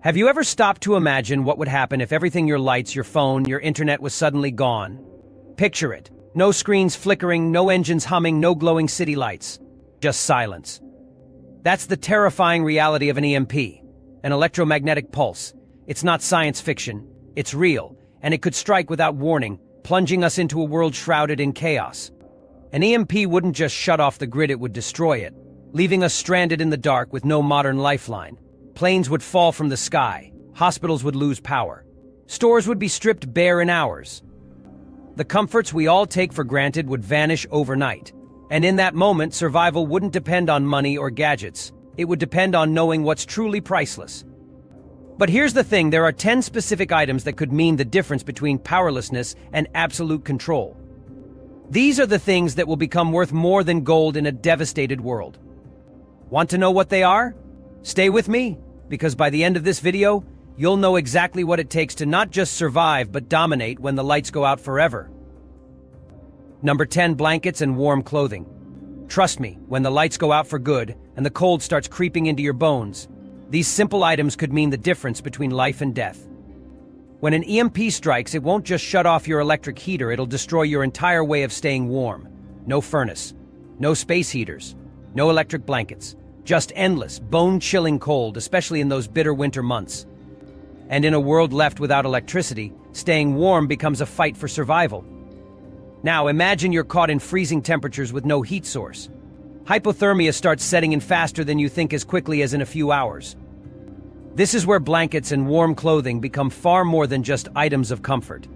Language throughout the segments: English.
Have you ever stopped to imagine what would happen if everything your lights, your phone, your internet was suddenly gone? Picture it. No screens flickering, no engines humming, no glowing city lights. Just silence. That's the terrifying reality of an EMP, an electromagnetic pulse. It's not science fiction, it's real, and it could strike without warning, plunging us into a world shrouded in chaos. An EMP wouldn't just shut off the grid, it would destroy it, leaving us stranded in the dark with no modern lifeline. Planes would fall from the sky, hospitals would lose power, stores would be stripped bare in hours. The comforts we all take for granted would vanish overnight, and in that moment, survival wouldn't depend on money or gadgets. It would depend on knowing what's truly priceless. But here's the thing, there are 10 specific items that could mean the difference between powerlessness and absolute control. These are the things that will become worth more than gold in a devastated world. Want to know what they are? Stay with me, because by the end of this video, you'll know exactly what it takes to not just survive but dominate when the lights go out forever. Number 10, blankets and warm clothing. Trust me, when the lights go out for good and the cold starts creeping into your bones, these simple items could mean the difference between life and death. When an EMP strikes, it won't just shut off your electric heater, it'll destroy your entire way of staying warm. No furnace, no space heaters, no electric blankets. Just endless, bone-chilling cold, especially in those bitter winter months. And in a world left without electricity, staying warm becomes a fight for survival. Now imagine you're caught in freezing temperatures with no heat source. Hypothermia starts setting in faster than you think, as quickly as in a few hours. This is where blankets and warm clothing become far more than just items of comfort.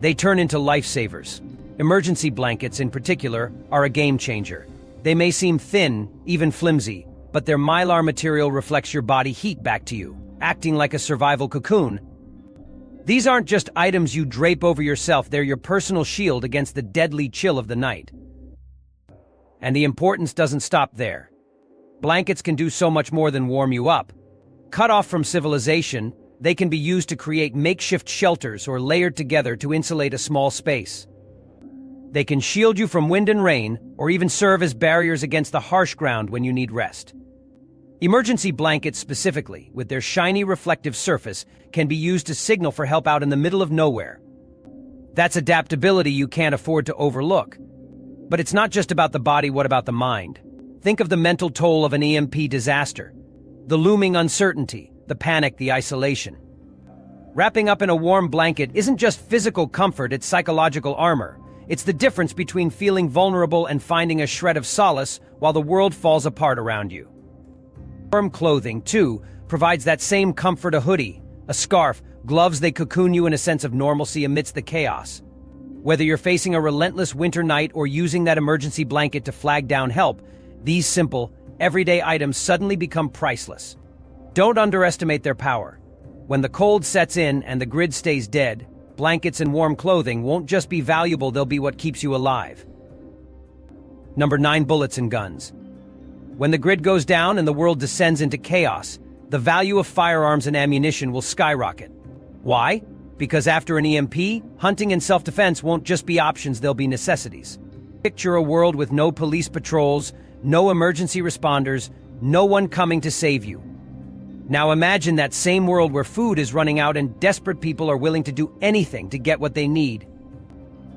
They turn into lifesavers. Emergency blankets, in particular, are a game changer. They may seem thin, even flimsy, but their mylar material reflects your body heat back to you, acting like a survival cocoon. These aren't just items you drape over yourself, they're your personal shield against the deadly chill of the night. And the importance doesn't stop there. Blankets can do so much more than warm you up. Cut off from civilization, they can be used to create makeshift shelters or layered together to insulate a small space. They can shield you from wind and rain, or even serve as barriers against the harsh ground when you need rest. Emergency blankets specifically, with their shiny reflective surface, can be used to signal for help out in the middle of nowhere. That's adaptability you can't afford to overlook. But it's not just about the body, what about the mind? Think of the mental toll of an EMP disaster. The looming uncertainty, the panic, the isolation. Wrapping up in a warm blanket isn't just physical comfort, it's psychological armor. It's the difference between feeling vulnerable and finding a shred of solace while the world falls apart around you. Warm clothing, too, provides that same comfort. A hoodie, a scarf, gloves, they cocoon you in a sense of normalcy amidst the chaos. Whether you're facing a relentless winter night or using that emergency blanket to flag down help, these simple, everyday items suddenly become priceless. Don't underestimate their power. When the cold sets in and the grid stays dead, blankets and warm clothing won't just be valuable, they'll be what keeps you alive. Number 9, bullets and guns. When the grid goes down and the world descends into chaos, the value of firearms and ammunition will skyrocket. Why? Because after an EMP, hunting and self-defense won't just be options, they'll be necessities. Picture a world with no police patrols, no emergency responders, no one coming to save you. Now imagine that same world where food is running out and desperate people are willing to do anything to get what they need.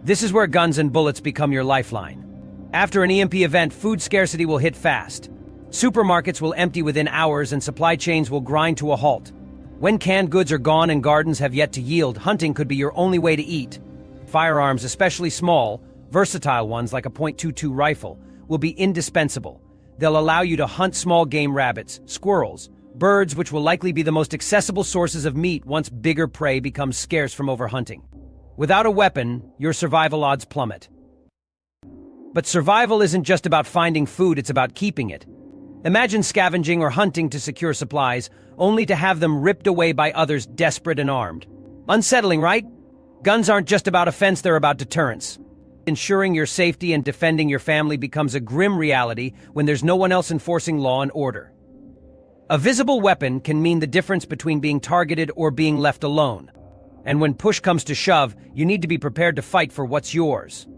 This is where guns and bullets become your lifeline. After an EMP event, food scarcity will hit fast. Supermarkets will empty within hours and supply chains will grind to a halt. When canned goods are gone and gardens have yet to yield, hunting could be your only way to eat. Firearms, especially small, versatile ones like a .22 rifle, will be indispensable. They'll allow you to hunt small game, rabbits, squirrels, birds, which will likely be the most accessible sources of meat once bigger prey becomes scarce from overhunting. Without a weapon, your survival odds plummet. But survival isn't just about finding food, it's about keeping it. Imagine scavenging or hunting to secure supplies, only to have them ripped away by others desperate and armed. Unsettling, right? Guns aren't just about offense, they're about deterrence. Ensuring your safety and defending your family becomes a grim reality when there's no one else enforcing law and order. A visible weapon can mean the difference between being targeted or being left alone. And when push comes to shove, you need to be prepared to fight for what's yours.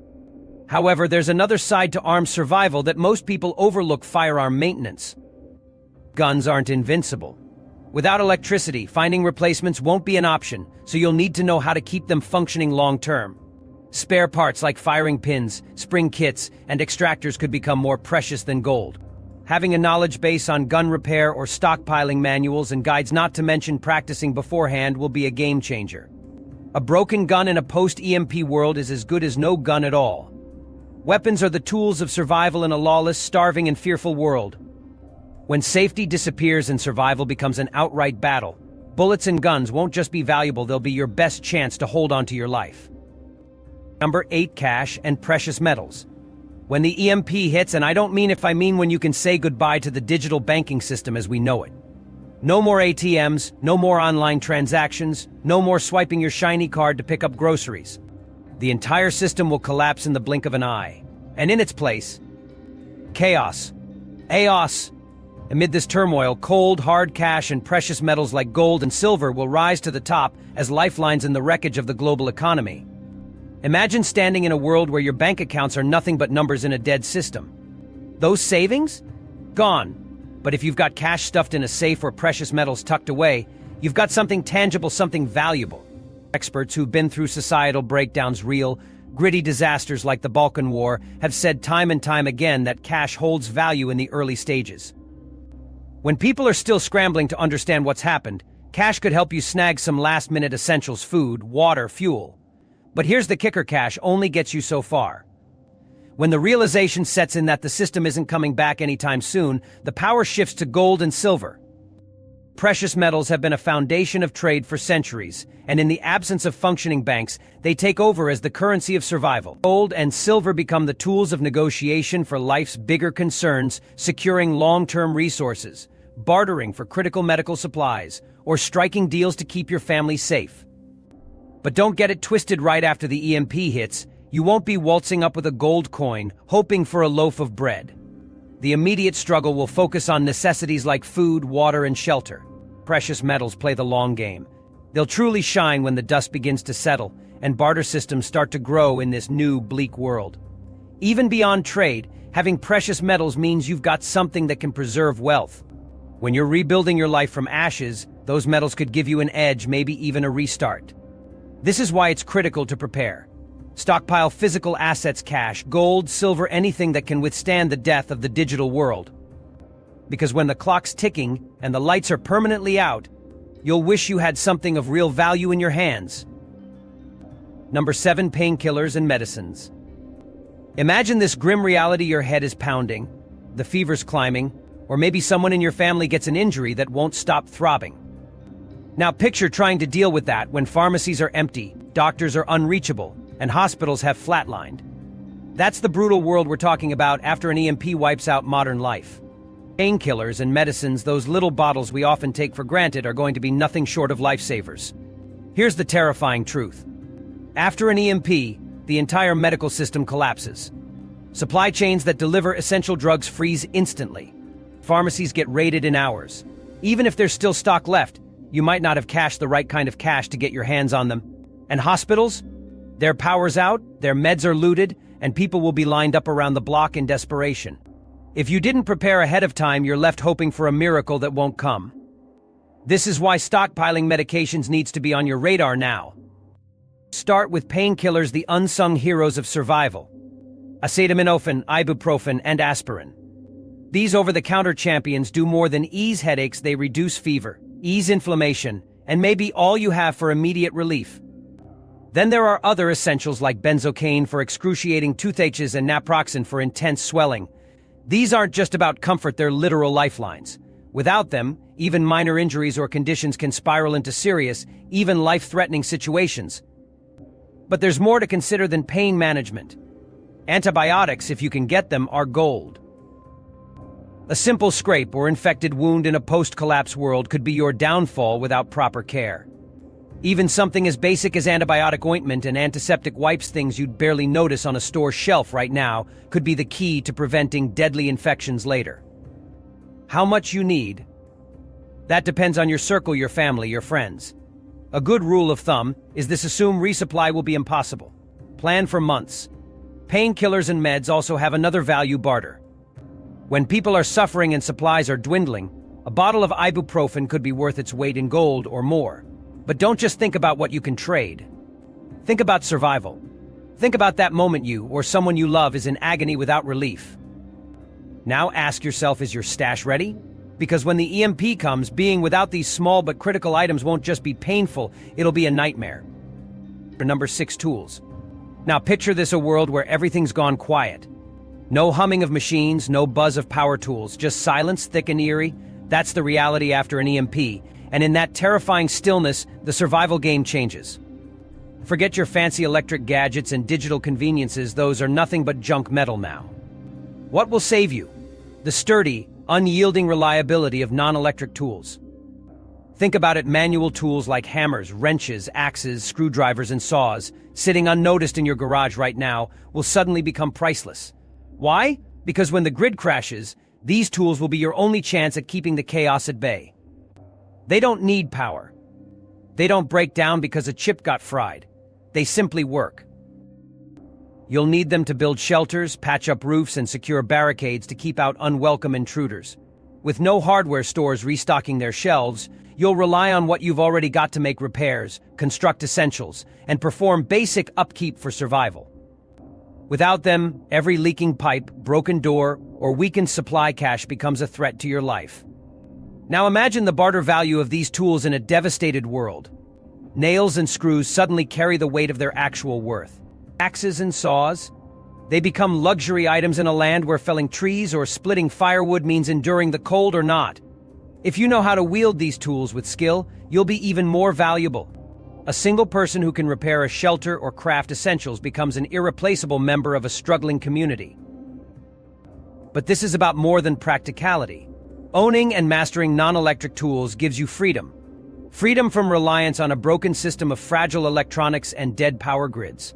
However, there's another side to armed survival that most people overlook: firearm maintenance. Guns aren't invincible. Without electricity, finding replacements won't be an option, so you'll need to know how to keep them functioning long-term. Spare parts like firing pins, spring kits, and extractors could become more precious than gold. Having a knowledge base on gun repair or stockpiling manuals and guides, not to mention practicing beforehand, will be a game changer. A broken gun in a post-EMP world is as good as no gun at all. Weapons are the tools of survival in a lawless, starving, and fearful world. When safety disappears and survival becomes an outright battle, bullets and guns won't just be valuable, they'll be your best chance to hold on to your life. Number 8. Cash and precious metals. When the EMP hits, and I don't mean if, I mean when you can say goodbye to the digital banking system as we know it. No more ATMs, no more online transactions, no more swiping your shiny card to pick up groceries. The entire system will collapse in the blink of an eye. And in its place, chaos. Chaos. Amid this turmoil, cold, hard cash and precious metals like gold and silver will rise to the top as lifelines in the wreckage of the global economy. Imagine standing in a world where your bank accounts are nothing but numbers in a dead system. Those savings? Gone. But if you've got cash stuffed in a safe or precious metals tucked away, you've got something tangible, something valuable. Experts who've been through societal breakdowns, real, gritty disasters like the Balkan War, have said time and time again that cash holds value in the early stages. When people are still scrambling to understand what's happened, cash could help you snag some last-minute essentials: food, water, fuel. But here's the kicker: cash only gets you so far. When the realization sets in that the system isn't coming back anytime soon, the power shifts to gold and silver. Precious metals have been a foundation of trade for centuries, and in the absence of functioning banks, they take over as the currency of survival. Gold and silver become the tools of negotiation for life's bigger concerns, securing long-term resources, bartering for critical medical supplies, or striking deals to keep your family safe. But don't get it twisted: right after the EMP hits, you won't be waltzing up with a gold coin, hoping for a loaf of bread. The immediate struggle will focus on necessities like food, water, and shelter. Precious metals play the long game. They'll truly shine when the dust begins to settle and barter systems start to grow in this new, bleak world. Even beyond trade, having precious metals means you've got something that can preserve wealth. When you're rebuilding your life from ashes, those metals could give you an edge, maybe even a restart. This is why it's critical to prepare. Stockpile physical assets: cash, gold, silver, anything that can withstand the death of the digital world. Because when the clock's ticking and the lights are permanently out, you'll wish you had something of real value in your hands. Number 7. Painkillers and medicines. Imagine this grim reality: your head is pounding, the fever's climbing, or maybe someone in your family gets an injury that won't stop throbbing. Now picture trying to deal with that when pharmacies are empty, doctors are unreachable, and hospitals have flatlined. That's the brutal world we're talking about after an EMP wipes out modern life. Painkillers and medicines, those little bottles we often take for granted, are going to be nothing short of lifesavers. Here's the terrifying truth. After an EMP, the entire medical system collapses. Supply chains that deliver essential drugs freeze instantly. Pharmacies get raided in hours. Even if there's still stock left, you might not have cashed the right kind of cash to get your hands on them. And hospitals? Their power's out, their meds are looted, and people will be lined up around the block in desperation. If you didn't prepare ahead of time, you're left hoping for a miracle that won't come. This is why stockpiling medications needs to be on your radar now. Start with painkillers, the unsung heroes of survival. Acetaminophen, ibuprofen, and aspirin. These over-the-counter champions do more than ease headaches: they reduce fever, ease inflammation, and may be all you have for immediate relief. Then there are other essentials like benzocaine for excruciating toothaches and naproxen for intense swelling. These aren't just about comfort, they're literal lifelines. Without them, even minor injuries or conditions can spiral into serious, even life-threatening situations. But there's more to consider than pain management. Antibiotics, if you can get them, are gold. A simple scrape or infected wound in a post-collapse world could be your downfall without proper care. Even something as basic as antibiotic ointment and antiseptic wipes, things you'd barely notice on a store shelf right now, could be the key to preventing deadly infections later. How much you need? That depends on your circle, your family, your friends. A good rule of thumb is this: assume resupply will be impossible. Plan for months. Painkillers and meds also have another value: barter. When people are suffering and supplies are dwindling, A bottle of ibuprofen could be worth its weight in gold or more. But don't just think about what you can trade. Think about survival. Think about that moment you or someone you love is in agony without relief. Now ask yourself, is your stash ready? Because when the EMP comes, being without these small but critical items won't just be painful, it'll be a nightmare. Number 6, tools. Now picture this: a world where everything's gone quiet. No humming of machines, no buzz of power tools, just silence, thick and eerie. That's the reality after an EMP, and in that terrifying stillness, the survival game changes. Forget your fancy electric gadgets and digital conveniences; those are nothing but junk metal now. What will save you? The sturdy, unyielding reliability of non-electric tools. Think about it: manual tools like hammers, wrenches, axes, screwdrivers, and saws, sitting unnoticed in your garage right now, will suddenly become priceless. Why? Because when the grid crashes, these tools will be your only chance at keeping the chaos at bay. They don't need power. They don't break down because a chip got fried. They simply work. You'll need them to build shelters, patch up roofs, and secure barricades to keep out unwelcome intruders. With no hardware stores restocking their shelves, you'll rely on what you've already got to make repairs, construct essentials, and perform basic upkeep for survival. Without them, every leaking pipe, broken door, or weakened supply cache becomes a threat to your life. Now imagine the barter value of these tools in a devastated world. Nails and screws suddenly carry the weight of their actual worth. Axes and saws, they become luxury items in a land where felling trees or splitting firewood means enduring the cold or not. If you know how to wield these tools with skill, you'll be even more valuable. A single person who can repair a shelter or craft essentials becomes an irreplaceable member of a struggling community. But this is about more than practicality. Owning and mastering non-electric tools gives you freedom. Freedom from reliance on a broken system of fragile electronics and dead power grids.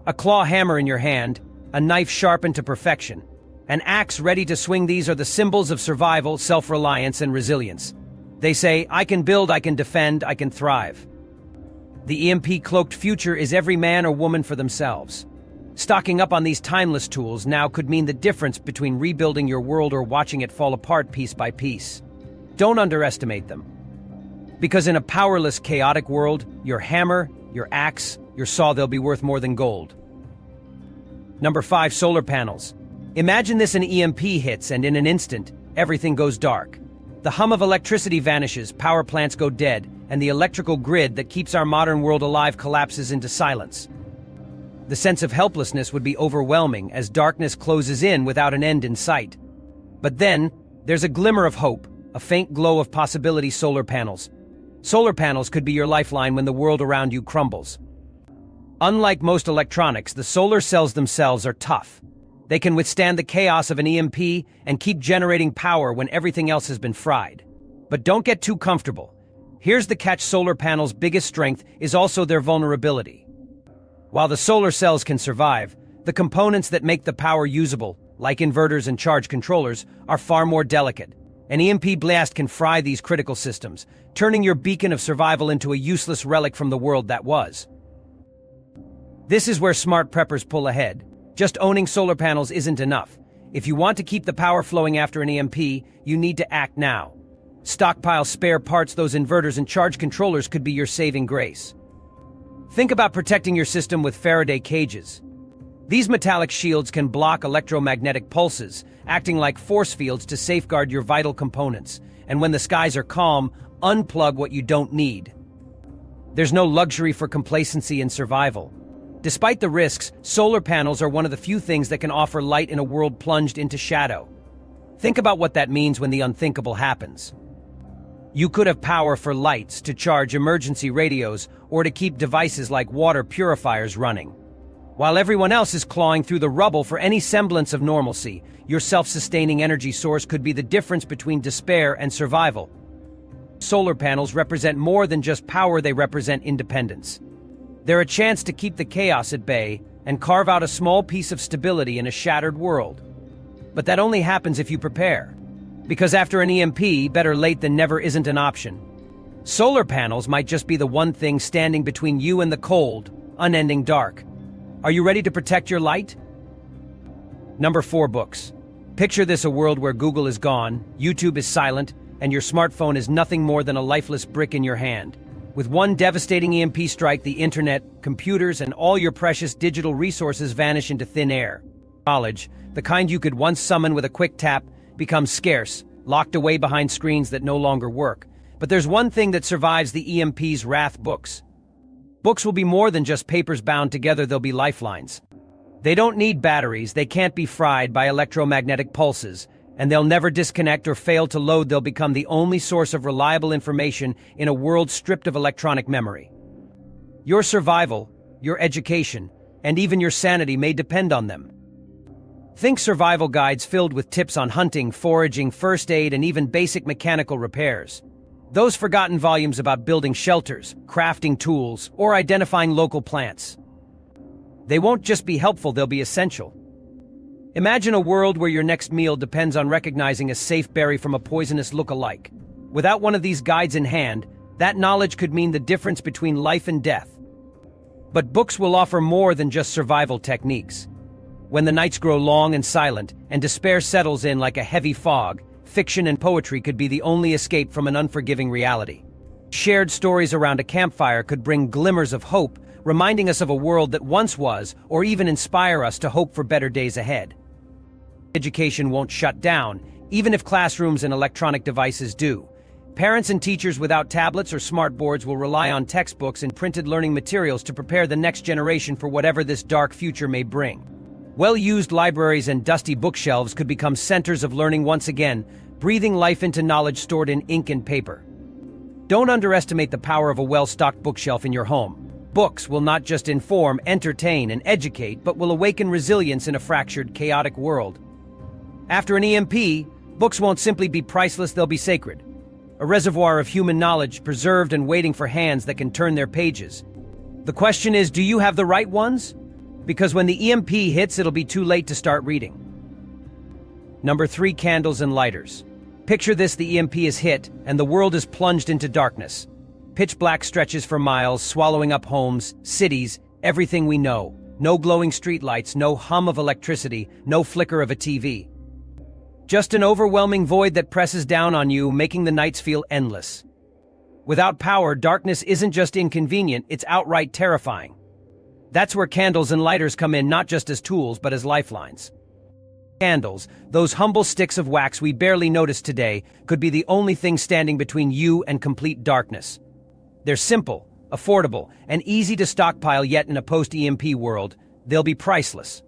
A claw hammer in your hand, a knife sharpened to perfection, an axe ready to swing — these are the symbols of survival, self-reliance, and resilience. They say, I can build, I can defend, I can thrive. The EMP-cloaked future is every man or woman for themselves. Stocking up on these timeless tools now could mean the difference between rebuilding your world or watching it fall apart piece by piece. Don't underestimate them. Because in a powerless, chaotic world, your hammer, your axe, your saw, they'll be worth more than gold. Number 5, solar panels. Imagine this: an EMP hits, and in an instant, everything goes dark. The hum of electricity vanishes, power plants go dead, and the electrical grid that keeps our modern world alive collapses into silence. The sense of helplessness would be overwhelming as darkness closes in without an end in sight. But then, there's a glimmer of hope, a faint glow of possibility: solar panels. Solar panels could be your lifeline when the world around you crumbles. Unlike most electronics, the solar cells themselves are tough. They can withstand the chaos of an EMP and keep generating power when everything else has been fried. But don't get too comfortable. Here's the catch: solar panels' biggest strength is also their vulnerability. While the solar cells can survive, the components that make the power usable, like inverters and charge controllers, are far more delicate. An EMP blast can fry these critical systems, turning your beacon of survival into a useless relic from the world that was. This is where smart preppers pull ahead. Just owning solar panels isn't enough. If you want to keep the power flowing after an EMP, you need to act now. Stockpile spare parts. Those inverters and charge controllers could be your saving grace. Think about protecting your system with Faraday cages. These metallic shields can block electromagnetic pulses, acting like force fields to safeguard your vital components. And when the skies are calm, unplug what you don't need. There's no luxury for complacency in survival. Despite the risks, solar panels are one of the few things that can offer light in a world plunged into shadow. Think about what that means when the unthinkable happens. You could have power for lights, to charge emergency radios, or to keep devices like water purifiers running. While everyone else is clawing through the rubble for any semblance of normalcy, your self-sustaining energy source could be the difference between despair and survival. Solar panels represent more than just power; they represent independence. They're a chance to keep the chaos at bay and carve out a small piece of stability in a shattered world. But that only happens if you prepare. Because after an EMP, better late than never isn't an option. Solar panels might just be the one thing standing between you and the cold, unending dark. Are you ready to protect your light? Number 4, books. Picture this: a world where Google is gone, YouTube is silent, and your smartphone is nothing more than a lifeless brick in your hand. With one devastating EMP strike, the internet, computers, and all your precious digital resources vanish into thin air. Knowledge, the kind you could once summon with a quick tap, becomes scarce, locked away behind screens that no longer work. But there's one thing that survives the EMP's wrath: books. Books will be more than just papers bound together, they'll be lifelines. They don't need batteries, they can't be fried by electromagnetic pulses, and they'll never disconnect or fail to load. They'll become the only source of reliable information in a world stripped of electronic memory. Your survival, your education, and even your sanity may depend on them. Think survival guides filled with tips on hunting, foraging, first aid, and even basic mechanical repairs. Those forgotten volumes about building shelters, crafting tools, or identifying local plants. They won't just be helpful, they'll be essential. Imagine a world where your next meal depends on recognizing a safe berry from a poisonous look-alike. Without one of these guides in hand, that knowledge could mean the difference between life and death. But books will offer more than just survival techniques. When the nights grow long and silent, and despair settles in like a heavy fog, fiction and poetry could be the only escape from an unforgiving reality. Shared stories around a campfire could bring glimmers of hope, reminding us of a world that once was, or even inspire us to hope for better days ahead. Education won't shut down, even if classrooms and electronic devices do. Parents and teachers without tablets or smart boards will rely on textbooks and printed learning materials to prepare the next generation for whatever this dark future may bring. Well-used libraries and dusty bookshelves could become centers of learning once again, breathing life into knowledge stored in ink and paper. Don't underestimate the power of a well-stocked bookshelf in your home. Books will not just inform, entertain, and educate, but will awaken resilience in a fractured, chaotic world. After an EMP, books won't simply be priceless, they'll be sacred. A reservoir of human knowledge, preserved and waiting for hands that can turn their pages. The question is, do you have the right ones? Because when the EMP hits, it'll be too late to start reading. Number 3, candles and lighters. Picture this: the EMP is hit, and the world is plunged into darkness. Pitch black stretches for miles, swallowing up homes, cities, everything we know. No glowing streetlights, no hum of electricity, no flicker of a TV. Just an overwhelming void that presses down on you, making the nights feel endless. Without power, darkness isn't just inconvenient, it's outright terrifying. That's where candles and lighters come in, not just as tools, but as lifelines. Candles, those humble sticks of wax we barely notice today, could be the only thing standing between you and complete darkness. They're simple, affordable, and easy to stockpile, yet in a post-EMP world, they'll be priceless.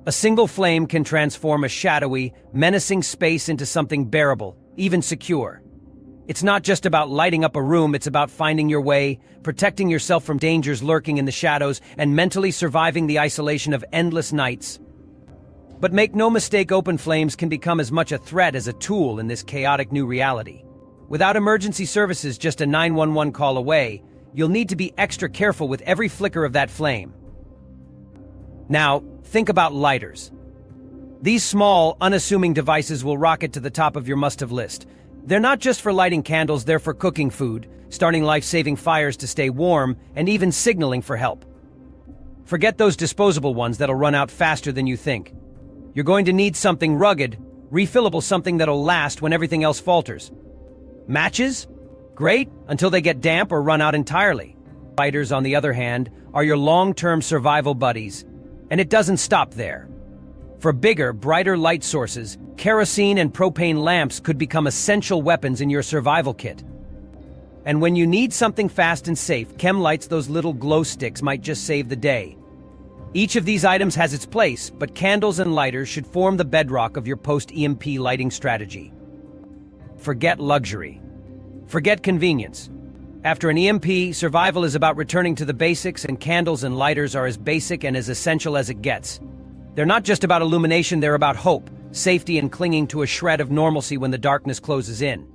A single flame can transform a shadowy, menacing space into something bearable, even secure. It's not just about lighting up a room, it's about finding your way, protecting yourself from dangers lurking in the shadows, and mentally surviving the isolation of endless nights. But make no mistake, open flames can become as much a threat as a tool in this chaotic new reality. Without emergency services just a 911 call away, you'll need to be extra careful with every flicker of that flame. Now, think about lighters. These small, unassuming devices will rocket to the top of your must-have list. They're not just for lighting candles, they're for cooking food, starting life-saving fires to stay warm, and even signaling for help. Forget those disposable ones that'll run out faster than you think. You're going to need something rugged, refillable, something that'll last when everything else falters. Matches? Great, until they get damp or run out entirely. Lighters, on the other hand, are your long-term survival buddies. And it doesn't stop there. For bigger, brighter light sources, kerosene and propane lamps could become essential weapons in your survival kit. And when you need something fast and safe, chem lights, those little glow sticks, might just save the day. Each of these items has its place, but candles and lighters should form the bedrock of your post-EMP lighting strategy. Forget luxury. Forget convenience. After an EMP, survival is about returning to the basics, and candles and lighters are as basic and as essential as it gets. They're not just about illumination, they're about hope, safety, and clinging to a shred of normalcy when the darkness closes in.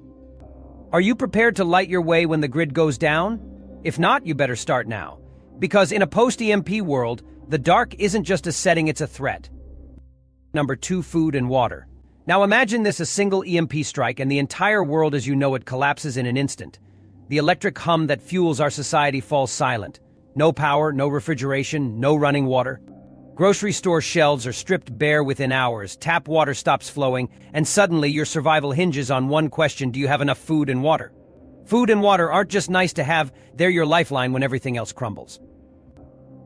Are you prepared to light your way when the grid goes down? If not, you better start now. Because in a post-EMP world, the dark isn't just a setting, it's a threat. Number 2, food and water. Now imagine this: a single EMP strike and the entire world as you know it collapses in an instant. The electric hum that fuels our society falls silent. No power, no refrigeration, no running water. Grocery store shelves are stripped bare within hours, tap water stops flowing, and suddenly your survival hinges on one question: do you have enough food and water? Food and water aren't just nice to have, they're your lifeline when everything else crumbles.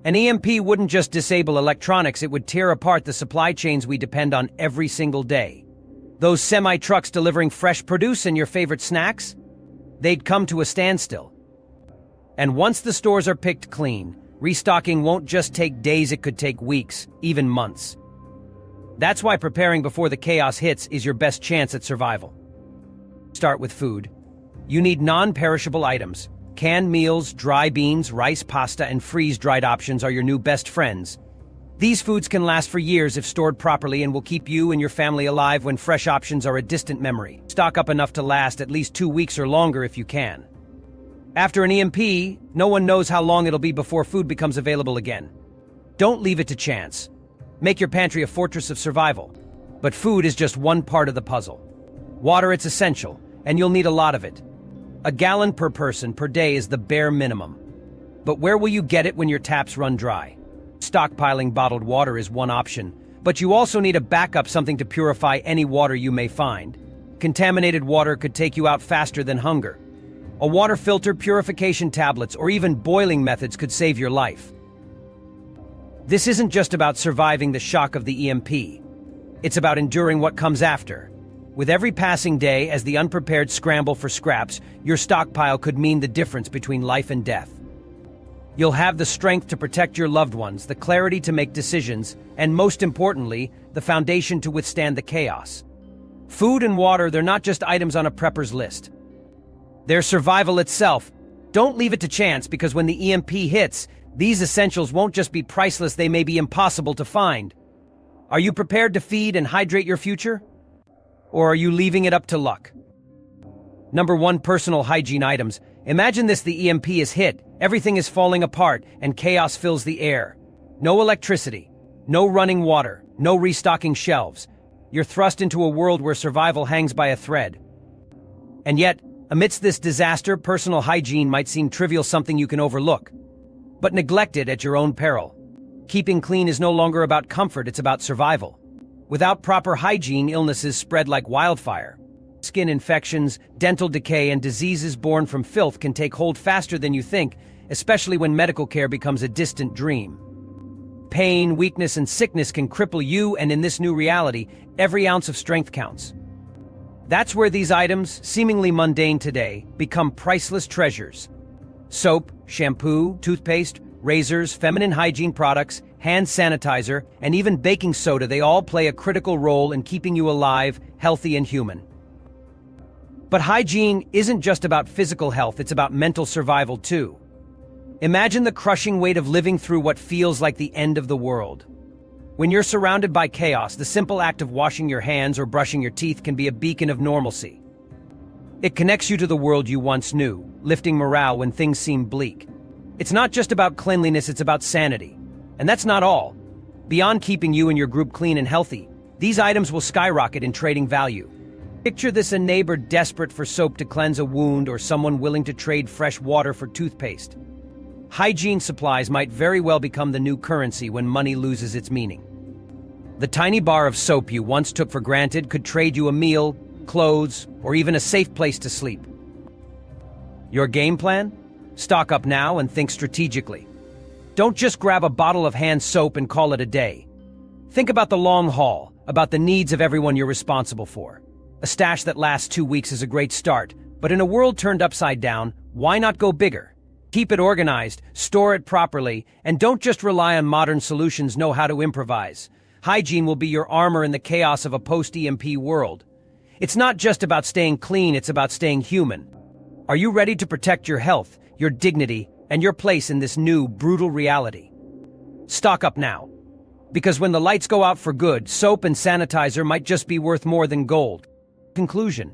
An EMP wouldn't just disable electronics, it would tear apart the supply chains we depend on every single day. Those semi-trucks delivering fresh produce and your favorite snacks? They'd come to a standstill. And once the stores are picked clean, restocking won't just take days, it could take weeks, even months. That's why preparing before the chaos hits is your best chance at survival. Start with food. You need non-perishable items. Canned meals, dry beans, rice, pasta, and freeze-dried options are your new best friends. These foods can last for years if stored properly and will keep you and your family alive when fresh options are a distant memory. Stock up enough to last at least 2 weeks or longer if you can. After an EMP, no one knows how long it'll be before food becomes available again. Don't leave it to chance. Make your pantry a fortress of survival. But food is just one part of the puzzle. Water, it's essential, and you'll need a lot of it. A gallon per person per day is the bare minimum. But where will you get it when your taps run dry? Stockpiling bottled water is one option, but you also need a backup, something to purify any water you may find. Contaminated water could take you out faster than hunger. A water filter, purification tablets, or even boiling methods could save your life. This isn't just about surviving the shock of the EMP. It's about enduring what comes after. With every passing day, as the unprepared scramble for scraps, your stockpile could mean the difference between life and death. You'll have the strength to protect your loved ones, the clarity to make decisions, and most importantly, the foundation to withstand the chaos. Food and water, they're not just items on a prepper's list. They're survival itself. Don't leave it to chance, because when the EMP hits, these essentials won't just be priceless, they may be impossible to find. Are you prepared to feed and hydrate your future? Or are you leaving it up to luck? Number 1, personal hygiene items. Imagine this: the EMP is hit, everything is falling apart, and chaos fills the air. No electricity, no running water, no restocking shelves. You're thrust into a world where survival hangs by a thread. And yet, amidst this disaster, personal hygiene might seem trivial, something you can overlook. But neglect it at your own peril. Keeping clean is no longer about comfort, it's about survival. Without proper hygiene, illnesses spread like wildfire. Skin infections, dental decay, and diseases born from filth can take hold faster than you think, especially when medical care becomes a distant dream. Pain, weakness, and sickness can cripple you, and in this new reality, every ounce of strength counts. That's where these items, seemingly mundane today, become priceless treasures. Soap, shampoo, toothpaste, razors, feminine hygiene products, hand sanitizer, and even baking soda, they all play a critical role in keeping you alive, healthy, and human. But hygiene isn't just about physical health, it's about mental survival too. Imagine the crushing weight of living through what feels like the end of the world. When you're surrounded by chaos, the simple act of washing your hands or brushing your teeth can be a beacon of normalcy. It connects you to the world you once knew, lifting morale when things seem bleak. It's not just about cleanliness, it's about sanity. And that's not all. Beyond keeping you and your group clean and healthy, these items will skyrocket in trading value. Picture this: a neighbor desperate for soap to cleanse a wound, or someone willing to trade fresh water for toothpaste. Hygiene supplies might very well become the new currency when money loses its meaning. The tiny bar of soap you once took for granted could trade you a meal, clothes, or even a safe place to sleep. Your game plan? Stock up now and think strategically. Don't just grab a bottle of hand soap and call it a day. Think about the long haul, about the needs of everyone you're responsible for. A stash that lasts 2 weeks is a great start, but in a world turned upside down, why not go bigger? Keep it organized, store it properly, and don't just rely on modern solutions, know how to improvise. Hygiene will be your armor in the chaos of a post-EMP world. It's not just about staying clean, it's about staying human. Are you ready to protect your health, your dignity, and your place in this new, brutal reality? Stock up now. Because when the lights go out for good, soap and sanitizer might just be worth more than gold. Conclusion: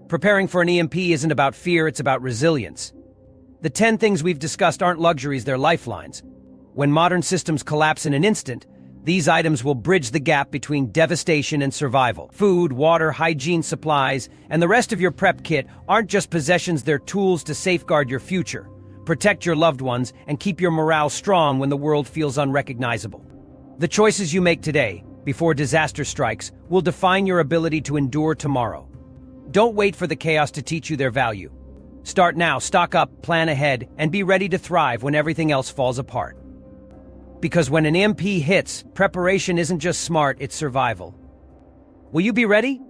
preparing for an EMP isn't about fear, it's about resilience. The 10 things we've discussed aren't luxuries, they're lifelines. When modern systems collapse in an instant, these items will bridge the gap between devastation and survival. Food, water, hygiene supplies, and the rest of your prep kit aren't just possessions, they're tools to safeguard your future, protect your loved ones, and keep your morale strong when the world feels unrecognizable. The choices you make today, before disaster strikes, will define your ability to endure tomorrow. Don't wait for the chaos to teach you their value. Start now, stock up, plan ahead, and be ready to thrive when everything else falls apart. Because when an EMP hits, preparation isn't just smart, it's survival. Will you be ready?